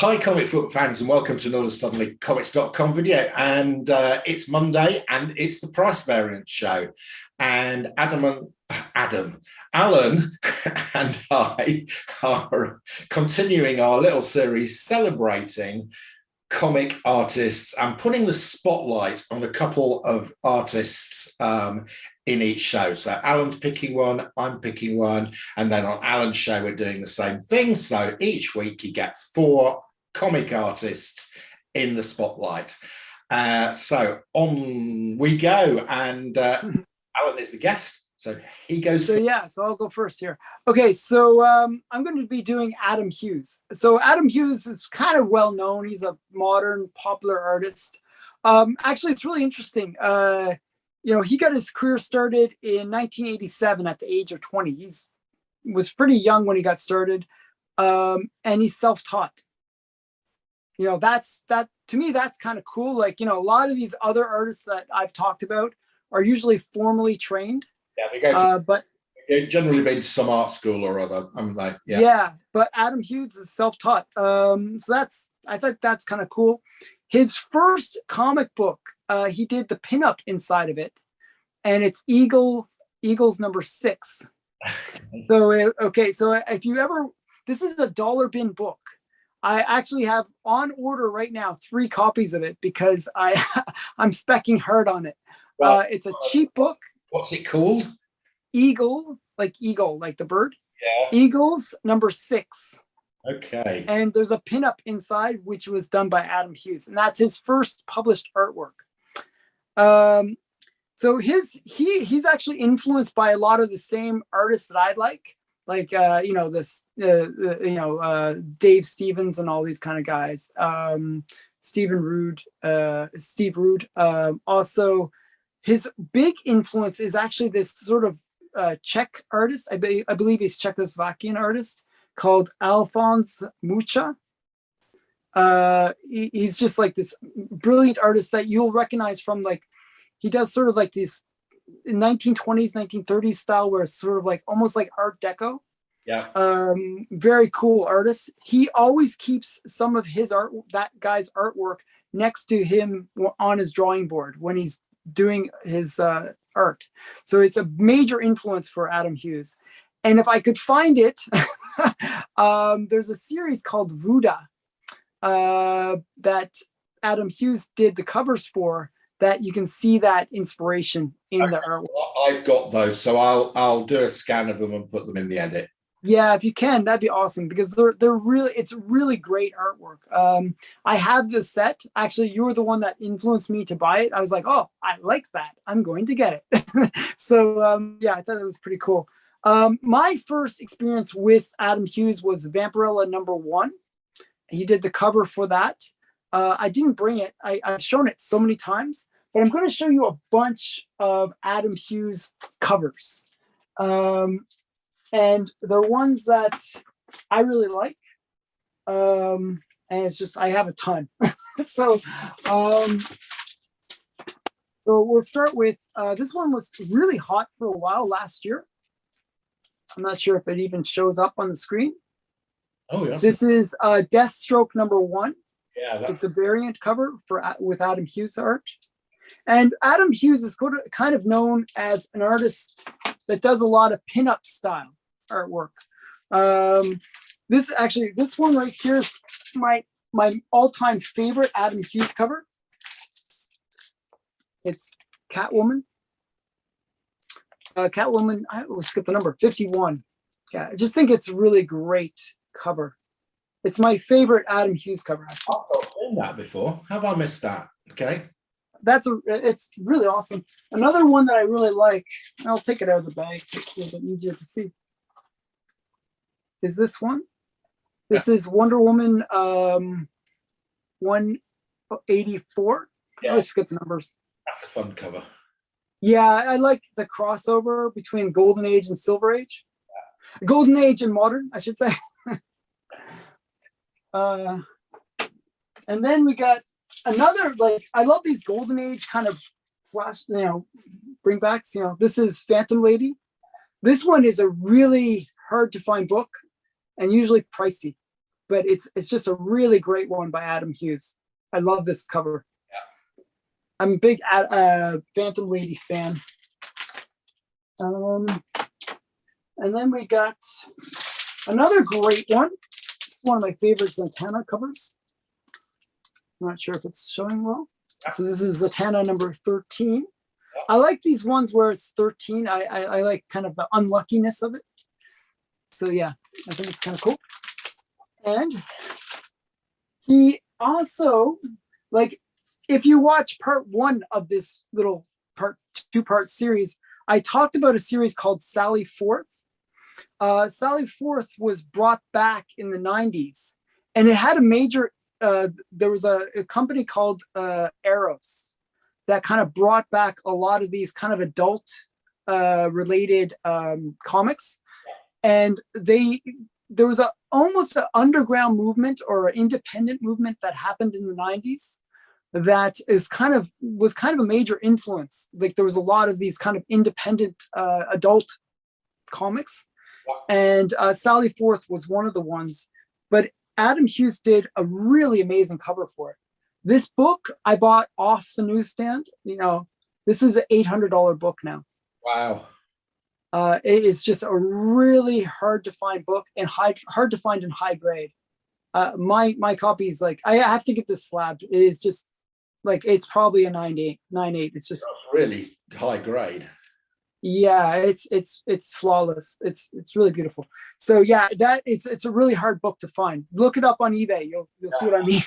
Hi, comic book fans, and welcome to another SuddenlyComics.com video. And it's Monday, and it's the price variance show. And Alan, and I are continuing our little series celebrating comic artists and putting the spotlight on a couple of artists in each show. So Alan's picking one, I'm picking one, and then on Alan's show we're doing the same thing. So each week you get 4 comic artists in the spotlight. So on we go, and Alan is the guest, so he goes. So I'll go first here. Okay, so I'm going to be doing Adam Hughes. So Adam Hughes is kind of well known. He's a modern popular artist. Actually, it's really interesting. He got his career started in 1987 at the age of 20. He was pretty young when he got started, and he's self-taught. That to me, that's kind of cool. Like, a lot of these other artists that I've talked about are usually formally trained. Yeah, they go but they've generally been to some art school or other. I'm like, yeah, but Adam Hughes is self-taught. I thought that's kind of cool. His first comic book, he did the pinup inside of it, and it's Eagles number 6. So if you ever, this is a dollar bin book. I actually have on order right now 3 copies of it because I'm specking hard on it. It's a cheap book. What's it called? Eagle, like the bird. Yeah. Eagles number 6. Okay. And there's a pinup inside, which was done by Adam Hughes, and that's his first published artwork. So he's actually influenced by a lot of the same artists that I like Dave Stevens and all these kind of guys. Steve Rude. Also, his big influence is actually this sort of Czech artist. I believe he's Czechoslovakian artist called Alphonse Mucha. He's just like this brilliant artist that you'll recognize from, like, he does sort of like these 1920s, 1930s style, where it's sort of like almost like Art Deco. Yeah. Very cool artist. He always keeps some of his art, that guy's artwork, next to him on his drawing board when he's doing his art. So it's a major influence for Adam Hughes. And if I could find it, there's a series called Vuda that Adam Hughes did the covers for, that you can see that inspiration in the artwork. I've got those, so I'll do a scan of them and put them in the edit. Yeah, if you can, that'd be awesome, because it's really great artwork. I have this set. Actually, you were the one that influenced me to buy it. I was like, oh, I like that, I'm going to get it. So I thought it was pretty cool. My first experience with Adam Hughes was Vampirella number 1. He did the cover for that. I didn't bring it. I've shown it so many times, but I'm going to show you a bunch of Adam Hughes covers. And they're ones that I really like. And it's just, I have a ton. So we'll start with, this one was really hot for a while last year. I'm not sure if it even shows up on the screen. Oh, yes. This is Deathstroke number 1. Yeah, it's a variant cover with Adam Hughes art. And Adam Hughes is kind of known as an artist that does a lot of pinup style artwork. This one right here is my all-time favorite Adam Hughes cover. It's Catwoman. Catwoman, I always get the number 51. Yeah, I just think it's a really great cover. It's my favorite Adam Hughes cover. I've not seen that before. Have I missed that? Okay. It's really awesome. Another one that I really like, I'll take it out of the bag so it's a little bit easier to see, is this one. This is Wonder Woman 184. Yeah. I always forget the numbers. That's a fun cover. Yeah, I like the crossover between Golden Age and Silver Age. Yeah. Golden Age and modern, I should say. And then we got another, like, I love these Golden Age kind of flash, bringbacks. This is Phantom Lady. This one is a really hard to find book and usually pricey. but it's just a really great one by Adam Hughes. I love this cover. I'm a big Phantom Lady fan. And then we got another great one. This is one of my favorite Zatanna covers. I'm not sure if it's showing well. So this is Zatanna number 13. I like these ones where it's 13. I like kind of the unluckiness of it. So yeah, I think it's kind of cool. And he also, like, if you watch part 1 of this little two-part series, I talked about a series called Sally Forth. Sally Forth was brought back in the 90s, and it had a major, there was a company called Eros that kind of brought back a lot of these kind of adult related comics. And there was almost an underground movement or an independent movement that happened in the 90s that was kind of a major influence. Like there was a lot of these kind of independent adult comics, and Sally Forth was one of the ones. But Adam Hughes did a really amazing cover for it. This book I bought off the newsstand. You know, this is an $800 book now. Wow. It is just a really hard to find book, and hard to find in high grade. My copy is like, I have to get this slabbed. It is just like, it's probably a 9.8. It's just really high grade. Yeah, it's flawless. It's really beautiful. So yeah, it's a really hard book to find. Look it up on eBay. You'll see what I mean.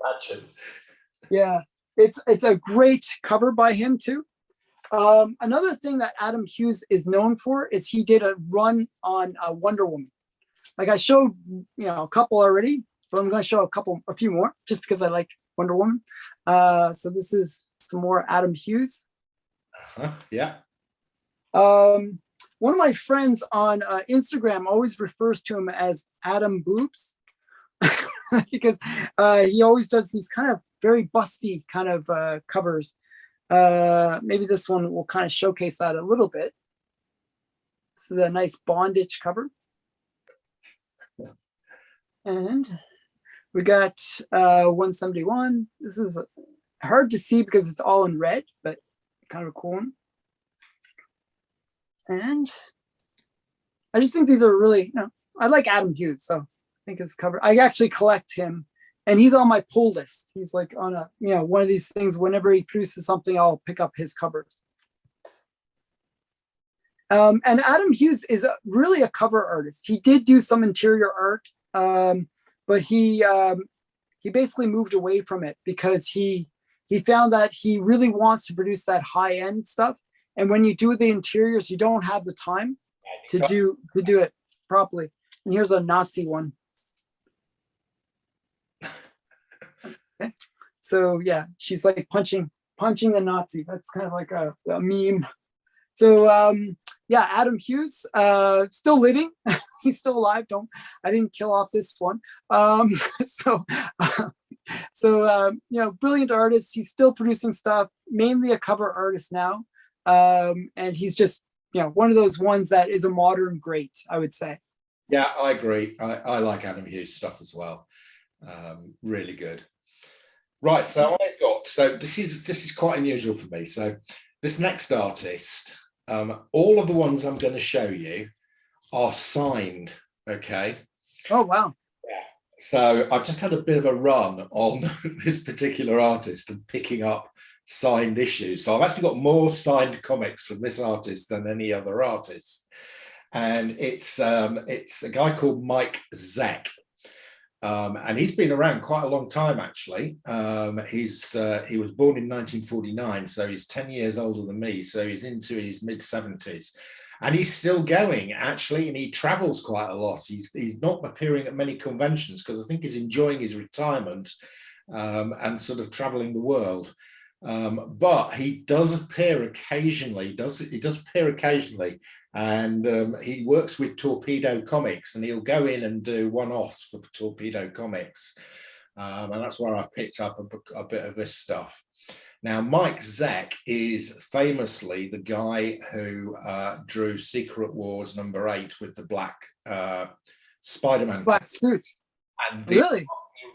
Imagine. Yeah, it's a great cover by him too. Another thing that Adam Hughes is known for is he did a run on Wonder Woman. Like I showed, a couple already, but I'm going to show a few more just because I like Wonder Woman. So this is some more Adam Hughes. Yeah. One of my friends on Instagram always refers to him as Adam Boobs because he always does these kind of very busty kind of covers. Maybe this one will kind of showcase that a little bit. This is a nice bondage cover. And we got 171. This is hard to see because it's all in red, but kind of a cool one. And I just think these are really, I like Adam Hughes, so I think his cover, I actually collect him, and he's on my pull list. He's like on a, one of these things, whenever he produces something, I'll pick up his covers. And Adam Hughes is really a cover artist. He did do some interior art, but he basically moved away from it because he found that he really wants to produce that high end stuff. And when you do the interiors, you don't have the time to do it properly. And here's a Nazi one. Okay. So yeah, she's like punching the Nazi. That's kind of like a meme. So yeah, Adam Hughes, still living. He's still alive. I didn't kill off this one. Brilliant artist. He's still producing stuff, mainly a cover artist now. And he's just, one of those ones that is a modern great, I would say. Yeah, I agree. I like Adam Hughes stuff as well. Really good. Right, so this is quite unusual for me. So this next artist, all of the ones I'm going to show you are signed. Okay. Oh wow. Yeah. So I've just had a bit of a run on this particular artist and picking up signed issues. So I've actually got more signed comics from this artist than any other artist, and it's a guy called Zeck. And he's been around quite a long time, actually. He was born in 1949, so he's 10 years older than me, so he's into his mid-70s. And he's still going, actually, and he travels quite a lot. He's not appearing at many conventions because I think he's enjoying his retirement and sort of traveling the world. But he does appear occasionally, and he works with Torpedo Comics, and he'll go in and do one-offs for Torpedo Comics, and that's where I've picked up a bit of this stuff. Now, Zeck is famously the guy who drew Secret Wars #8 with the black Spider-Man. Black suit. And the Really?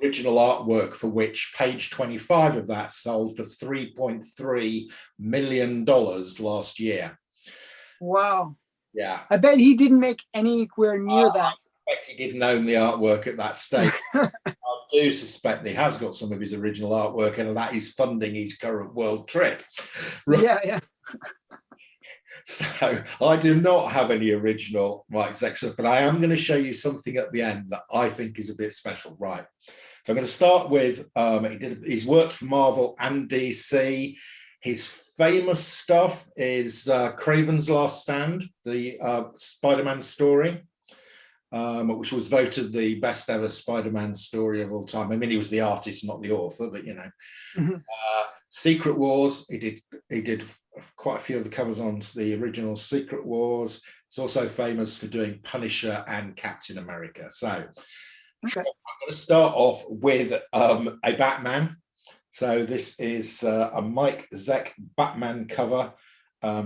original artwork, for which page 25 of that sold for $3.3 million last year. Wow. Yeah. I bet he didn't make anywhere near that. I suspect he didn't own the artwork at that stage. I do suspect he has got some of his original artwork, and that is funding his current world trip. Right. Yeah, yeah. So I do not have any original Mike Zeck stuff, but I am going to show you something at the end that I think is a bit special. Right. So I'm going to start with he's worked for Marvel and DC. His famous stuff is Craven's Last Stand, the Spider-Man story, which was voted the best ever Spider-Man story of all time. I mean, he was the artist, not the author, but you know. Mm-hmm. Secret Wars, he did quite a few of the covers on the original Secret Wars. He's also famous for doing Punisher and Captain America. So okay. I'm going to start off with a Batman. So this is a Mike Zeck Batman cover,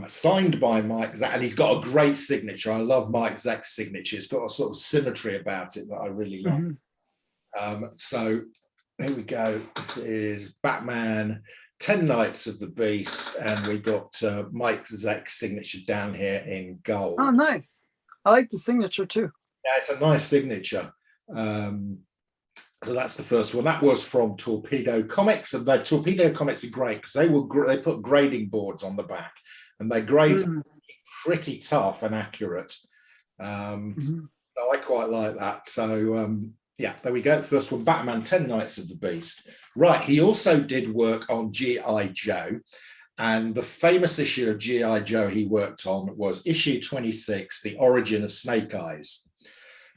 signed by Mike Zeck, and he's got a great signature. I love Mike Zeck's signature. It's got a sort of symmetry about it that I really love. Mm-hmm. So here we go. This is Batman 10 Nights of the Beast, and we got Mike Zeck's signature down here in gold. Oh, nice. I like the signature too. Yeah, it's a nice signature. So that's the first one. That was from Torpedo Comics, and the Torpedo Comics are great because they put grading boards on the back, and they grade pretty tough and accurate. So I quite like that. So yeah, there we go. The first one, Batman 10 Nights of the Beast. Right, he also did work on G.I. Joe, and the famous issue of G.I. Joe he worked on was issue 26, The Origin of Snake Eyes.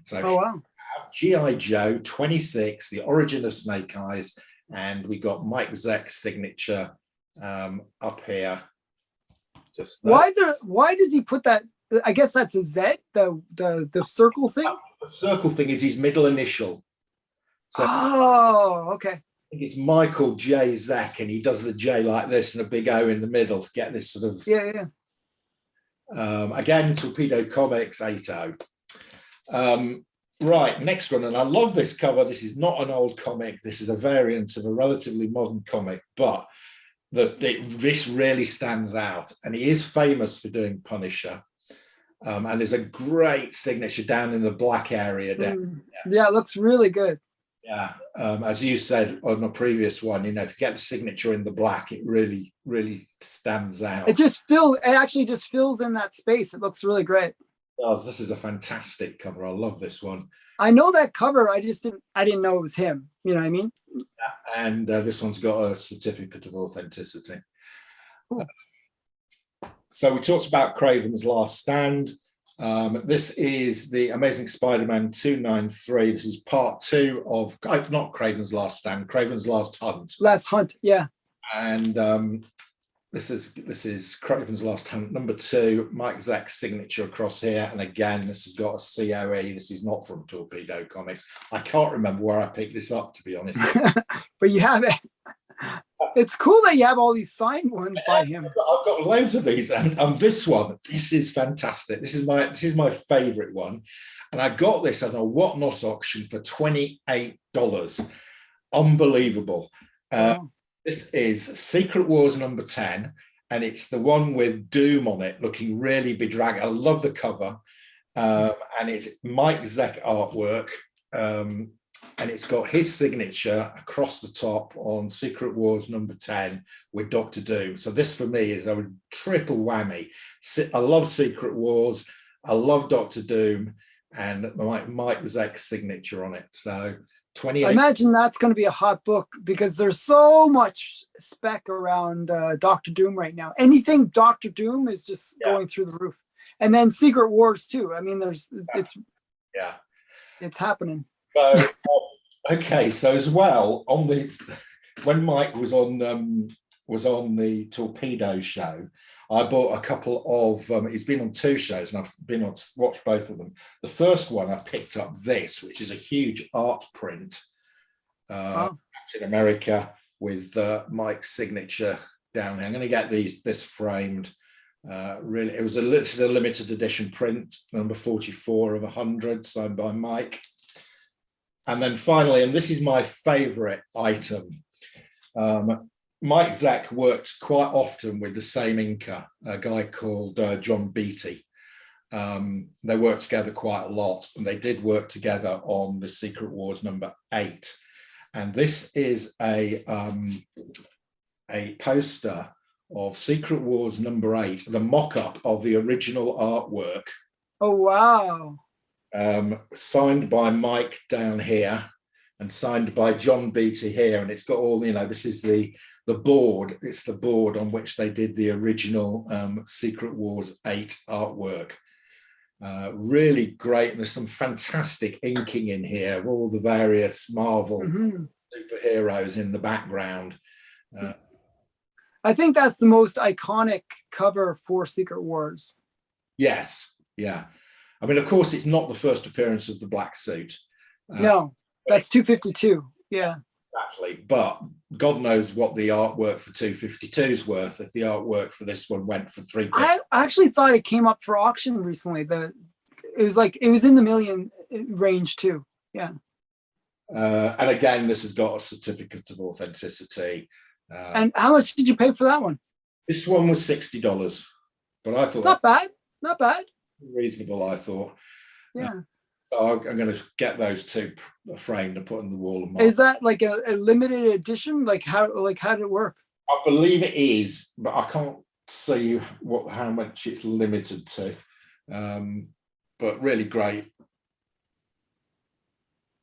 So oh, wow. G.I. Joe 26, The Origin of Snake Eyes, and we got Mike Zeck's signature up here. Just there. Why does he put that? I guess that's a Z, the circle thing. The circle thing is his middle initial. So, oh, okay. I think it's Michael J. Zeck, and he does the J like this and a big O in the middle to get this sort of. Yeah. Again, Torpedo Comics 80. Right, next one, and I love this cover. This is not an old comic. This is a variant of a relatively modern comic, but this really stands out. And he is famous for doing Punisher. And there's a great signature down in the black area. Yeah, it looks really good. Yeah, as you said on the previous one, you know, if you get the signature in the black, it really, really stands out. It actually just fills in that space. It looks really great. This is a fantastic cover. I love this one. I know that cover. I didn't know it was him. You know what I mean? Yeah, and this one's got a certificate of authenticity. Cool. So we talked about Craven's Last Stand. This is the Amazing Spider-Man 293. This is part 2 of not Craven's Last Stand, Craven's Last Hunt. Last Hunt, yeah. And this is Craven's Last Hunt number 2. Mike Zeck's signature across here, and again, this has got a COE. This is not from Torpedo Comics. I can't remember where I picked this up, to be honest. But you have it. It's cool that you have all these signed ones by him. I've got loads of these, and this one, this is fantastic. This is my favorite one, and I got this at a Whatnot auction for $28. Unbelievable. Wow. This is Secret Wars number 10, and it's the one with Doom on it, looking really bedraggled. I love the cover, and it's Mike Zeck artwork. And it's got his signature across the top on Secret Wars number 10 with Dr. Doom. So this for me is a triple whammy. I love Secret Wars, I love Dr. Doom, and Mike Zeck's signature on it. So 28. I imagine that's going to be a hot book because there's so much spec around Dr. Doom right now. Anything Dr. Doom is just going through the roof. And then Secret Wars too. I mean, it's happening. So, okay, so as well on when Mike was on the Torpedo show, I bought a couple of. He's been on 2 shows, and I've watched both of them. The first one I picked up this, which is a huge art print, Captain America with Mike's signature down here. I'm going to get this framed. Really, this is a limited edition print, number 44 of 100, signed by Mike. And then finally, and this is my favorite item, Mike Zeck worked quite often with the same inker, a guy called John Beattie. They worked together quite a lot, and they did work together on the Secret Wars #8. And this is a poster of Secret Wars #8, the mock-up of the original artwork. Oh, wow. Signed by Mike down here and signed by John Beattie here. And it's got all, this is the board. It's the board on which they did the original Secret Wars 8 artwork. Really great. And there's some fantastic inking in here of all the various Marvel superheroes in the background. I think that's the most iconic cover for Secret Wars. Yes, yeah. I mean, of course, it's not the first appearance of the black suit. No, that's 252. Yeah. Exactly. But God knows what the artwork for 252 is worth if the artwork for this one went for 3. I actually thought it came up for auction recently. It was in the million range too. Yeah. And again, this has got a certificate of authenticity. And how much did you pay for that one? This one was $60, but I thought it's not bad. Not bad. Reasonable, I thought. Yeah. So I'm going to get those two framed and put on the wall. Is that like a limited edition? How did it work? I believe it is, but I can't see how much it's limited to. But really great.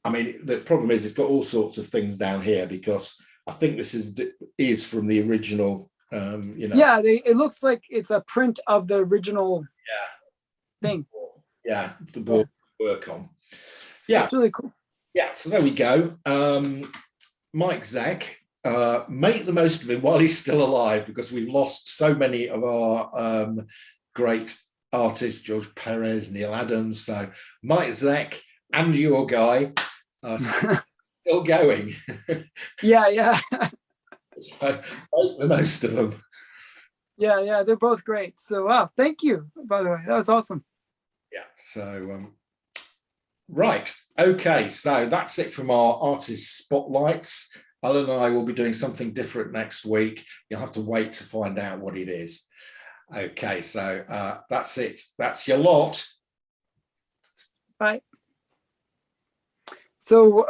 I mean, the problem is it's got all sorts of things down here because I think this is from the original. Yeah, it looks like it's a print of the original. Thing. Yeah, the board work on. Yeah, that's really cool. Yeah, so there we go. Mike Zeck, make the most of him while he's still alive, because we've lost so many of our great artists, George Perez, Neil Adams. So Mike Zeck and your guy are still going. Yeah. So make the most of them. Yeah, they're both great. So wow, thank you, by the way. That was awesome. Yeah, so right, okay, so that's it from our artist spotlights. Allan and I will be doing something different next week. You'll have to wait to find out what it is. Okay, so that's it. That's your lot. Bye. So